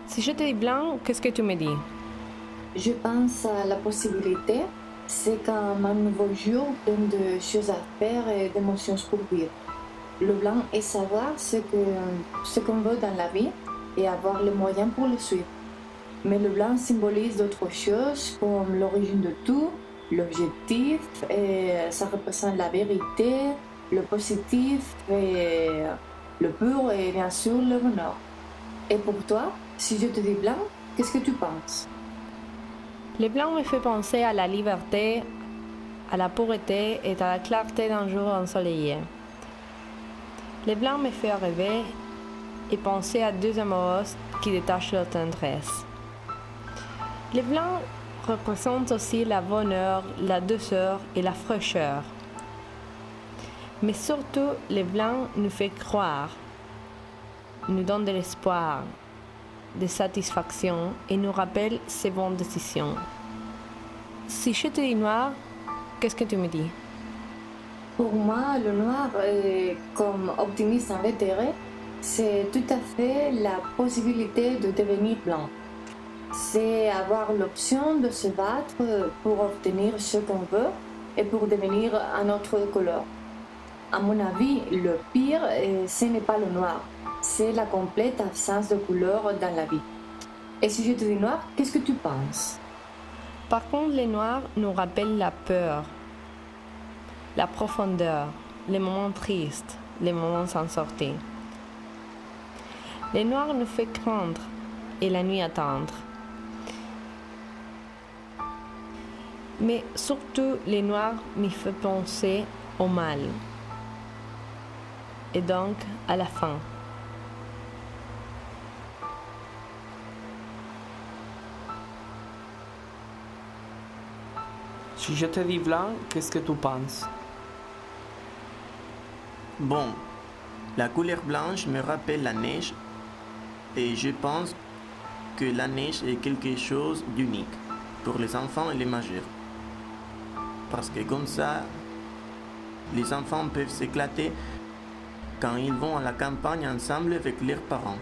Si je te dis blanc, qu'est-ce que tu me dis? Je pense à la possibilité, c'est comme un nouveau jour plein de choses à faire et d'émotions pour vivre. Le blanc est savoir ce qu'on veut dans la vie et avoir les moyens pour le suivre. Mais le blanc symbolise d'autres choses comme l'origine de tout, l'objectif, et ça représente la vérité, le positif, et le pur et bien sûr le bonheur. Et pour toi, si je te dis blanc, qu'est-ce que tu penses? Le blanc me fait penser à la liberté, à la pureté et à la clarté d'un jour ensoleillé. Le blanc me fait rêver et penser à deux amoureuses qui détachent leur tendresse. Le blanc représente aussi la bonheur, la douceur et la fraîcheur. Mais surtout, le blanc nous fait croire, nous donne de l'espoir, de satisfaction et nous rappelle ses bonnes décisions. Si je te dis noir, qu'est-ce que tu me dis? Pour moi, le noir, comme optimiste invétéré, c'est tout à fait la possibilité de devenir blanc. C'est avoir l'option de se battre pour obtenir ce qu'on veut et pour devenir un autre couleur. À mon avis, le pire, ce n'est pas le noir, c'est la complète absence de couleur dans la vie. Et si je te dis noir, qu'est-ce que tu penses? Par contre, les noirs nous rappellent la peur, la profondeur, les moments tristes, les moments sans sortir. Les noirs nous fait craindre et la nuit attendre. Mais surtout, les noirs nous font penser au mal et donc à la fin. Si je te dis blanc, qu'est-ce que tu penses? Bon, la couleur blanche me rappelle la neige et je pense que la neige est quelque chose d'unique pour les enfants et les majeurs. Parce que comme ça, les enfants peuvent s'éclater quand ils vont à la campagne ensemble avec leurs parents.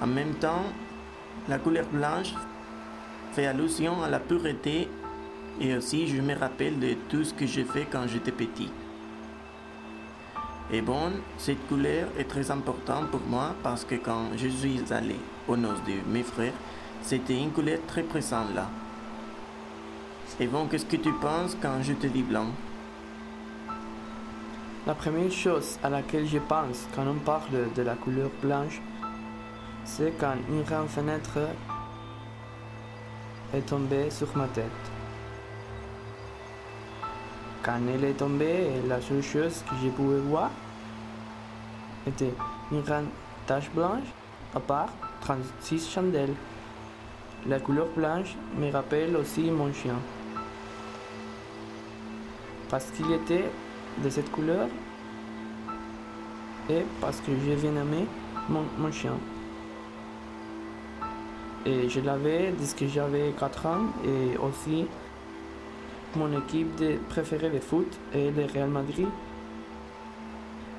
En même temps, la couleur blanche fait allusion à la pureté et aussi je me rappelle de tout ce que j'ai fait quand j'étais petit. Et bon, cette couleur est très importante pour moi parce que quand je suis allé aux noces de mes frères, c'était une couleur très présente là. Et bon, qu'est-ce que tu penses quand je te dis blanc? La première chose à laquelle je pense quand on parle de la couleur blanche, c'est quand une grande fenêtre est tombée sur ma tête. Quand elle est tombée, la seule chose que je pouvais voir était une grande tache blanche à part 36 chandelles. La couleur blanche me rappelle aussi mon chien. Parce qu'il était de cette couleur et parce que j'ai bien aimé mon chien. Et je l'avais dès que j'avais 4 ans et aussi mon équipe préférée de foot est le Real Madrid.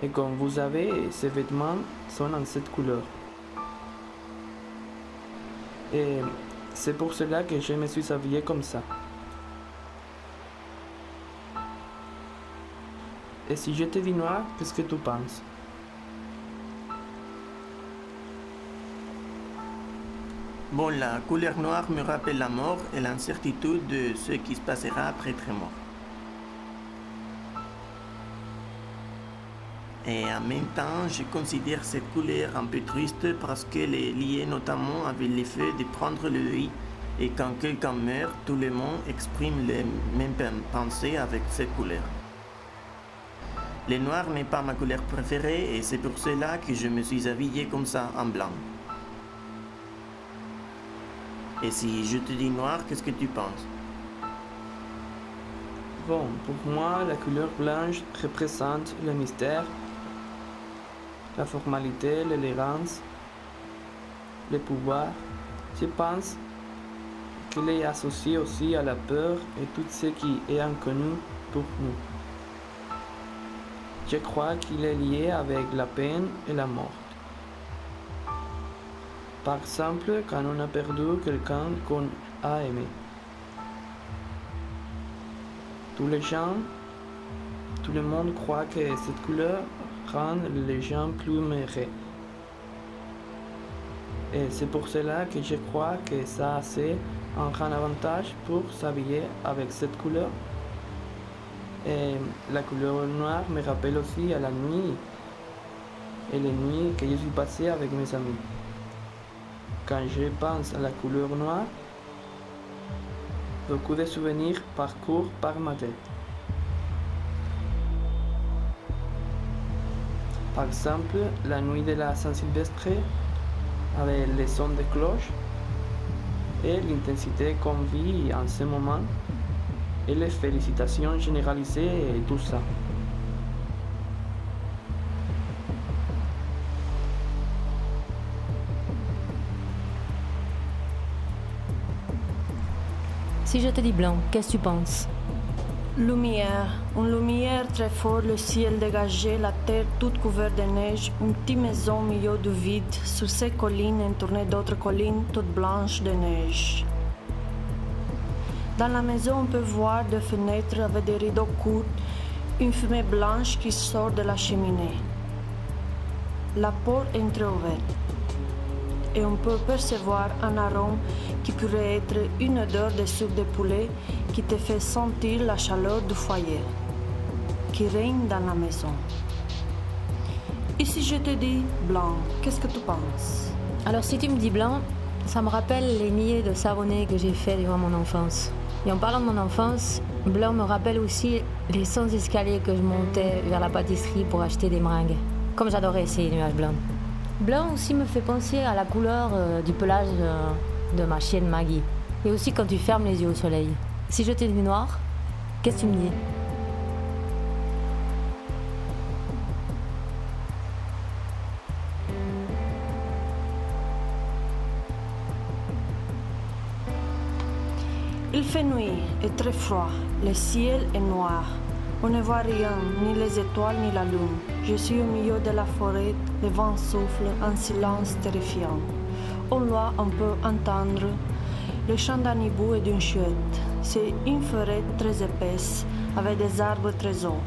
Et comme vous savez, ces vêtements sont en cette couleur. Et c'est pour cela que je me suis habillé comme ça. Et si je te dis noir, qu'est-ce que tu penses? Bon, la couleur noire me rappelle la mort et l'incertitude de ce qui se passera après être mort. Et en même temps, je considère cette couleur un peu triste parce qu'elle est liée notamment avec l'effet de prendre le deuil. Et quand quelqu'un meurt, tout le monde exprime les mêmes pensées avec cette couleur. Le noir n'est pas ma couleur préférée et c'est pour cela que je me suis habillé comme ça en blanc. Et si je te dis noir, qu'est-ce que tu penses? Bon, pour moi, la couleur blanche représente le mystère, la formalité, l'élégance, le pouvoir. Je pense qu'elle est associée aussi à la peur et tout ce qui est inconnu pour nous. Je crois qu'il est lié avec la peine et la mort. Par exemple, quand on a perdu quelqu'un qu'on a aimé. Tous les gens, tout le monde croit que cette couleur rend les gens plus heureux. Et c'est pour cela que je crois que ça c'est un grand avantage pour s'habiller avec cette couleur. Et la couleur noire me rappelle aussi à la nuit et les nuits que je suis passé avec mes amis. Quand je pense à la couleur noire, beaucoup de souvenirs parcourent par ma tête. Par exemple, la nuit de la Saint-Sylvestre, avec les sons de cloches et l'intensité qu'on vit en ce moment, et les félicitations généralisées et tout ça. Si je te dis blanc, qu'est-ce que tu penses? Lumière, une lumière très forte, le ciel dégagé, la terre toute couverte de neige, une petite maison au milieu du vide, sur ces collines entourées d'autres collines toutes blanches de neige. Dans la maison, on peut voir des fenêtres avec des rideaux courts, une fumée blanche qui sort de la cheminée. La porte est entreouverte et on peut percevoir un arôme qui pourrait être une odeur de soupe de poulet qui te fait sentir la chaleur du foyer qui règne dans la maison. Et si je te dis blanc, qu'est-ce que tu penses? Alors si tu me dis blanc, ça me rappelle les milliers de savonnets que j'ai faits durant mon enfance. Et en parlant de mon enfance, blanc me rappelle aussi les 100 escaliers que je montais vers la pâtisserie pour acheter des meringues. Comme j'adorais ces nuages blancs. Blanc aussi me fait penser à la couleur du pelage de ma chienne Maggie. Et aussi quand tu fermes les yeux au soleil. Si je te dis noir, qu'est-ce que tu me dis? Il fait nuit et très froid, le ciel est noir. On ne voit rien, ni les étoiles ni la lune. Je suis au milieu de la forêt, le vent souffle, un silence terrifiant. Au loin, on peut entendre le chant d'un hibou et d'une chouette. C'est une forêt très épaisse, avec des arbres très hauts.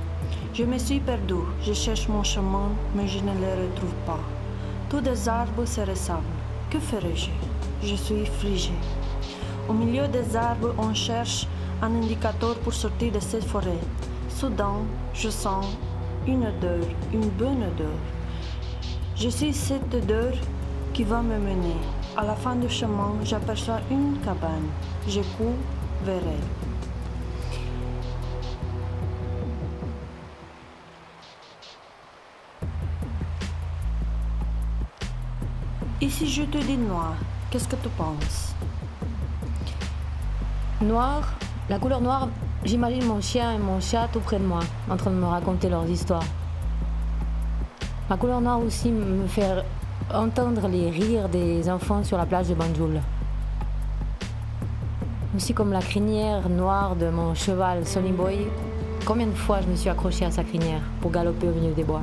Je me suis perdue, je cherche mon chemin, mais je ne le retrouve pas. Tous les arbres se ressemblent. Que ferais-je? Je suis figée. Au milieu des arbres, on cherche un indicateur pour sortir de cette forêt. Soudain, je sens une odeur, une bonne odeur. Je suis cette odeur qui va me mener. À la fin du chemin, j'aperçois une cabane. Je cours vers elle. Et si je te dis noir, qu'est-ce que tu penses? Noir, la couleur noire, j'imagine mon chien et mon chat tout près de moi, en train de me raconter leurs histoires. La couleur noire aussi me fait entendre les rires des enfants sur la plage de Banjul. Aussi comme la crinière noire de mon cheval Sonny Boy. Combien de fois je me suis accrochée à sa crinière pour galoper au milieu des bois.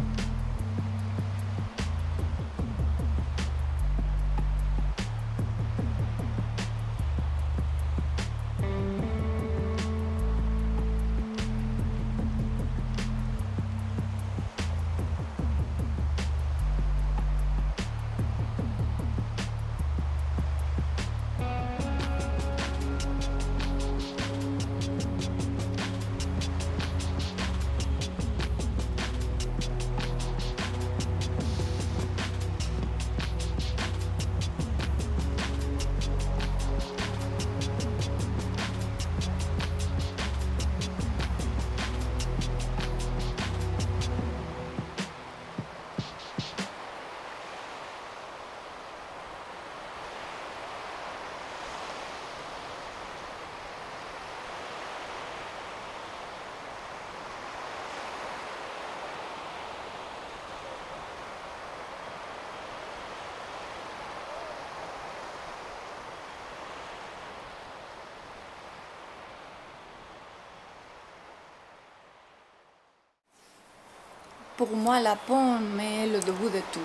Pour moi, la pomme est le début de tout,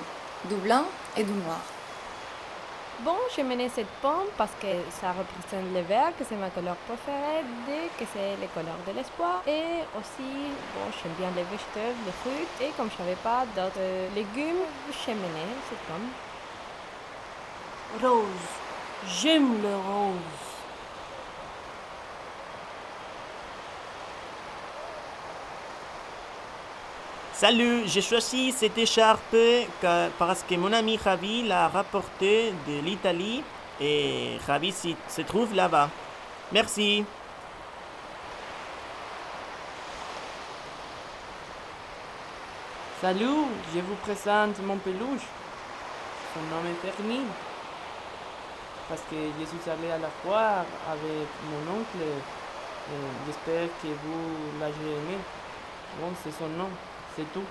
du blanc et du noir. Bon, j'ai mené cette pomme parce que ça représente le vert, que c'est ma couleur préférée, que c'est les couleurs de l'espoir. Et aussi, bon, j'aime bien les végétaux, les fruits. Et comme je n'avais pas d'autres légumes, j'ai mené cette pomme. Rose. J'aime le rose. Salut, j'ai choisi cette écharpe parce que mon ami Javi l'a rapportée de l'Italie et Javi se trouve là-bas. Merci. Salut, je vous présente mon peluche. Son nom est Fernie. Parce que je suis allé à la foire avec mon oncle. J'espère que vous l'avez aimé. Bon, c'est son nom, c'est tout.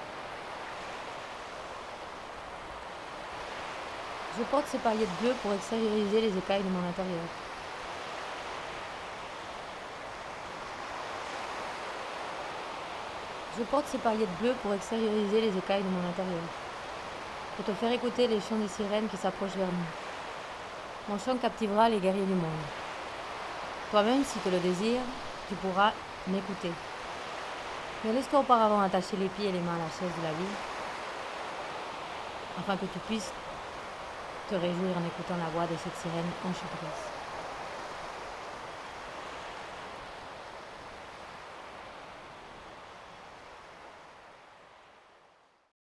Je porte ces paillettes bleues pour extérioriser les écailles de mon intérieur. Je porte ces paillettes bleues pour extérioriser les écailles de mon intérieur. Pour te faire écouter les chants des sirènes qui s'approchent vers nous. Mon chant captivera les guerriers du monde. Toi-même, si tu le désires, tu pourras m'écouter. Mais laisse-toi auparavant attacher les pieds et les mains à la chaise de la vie, afin que tu puisses te réjouir en écoutant la voix de cette sirène enchanteresse.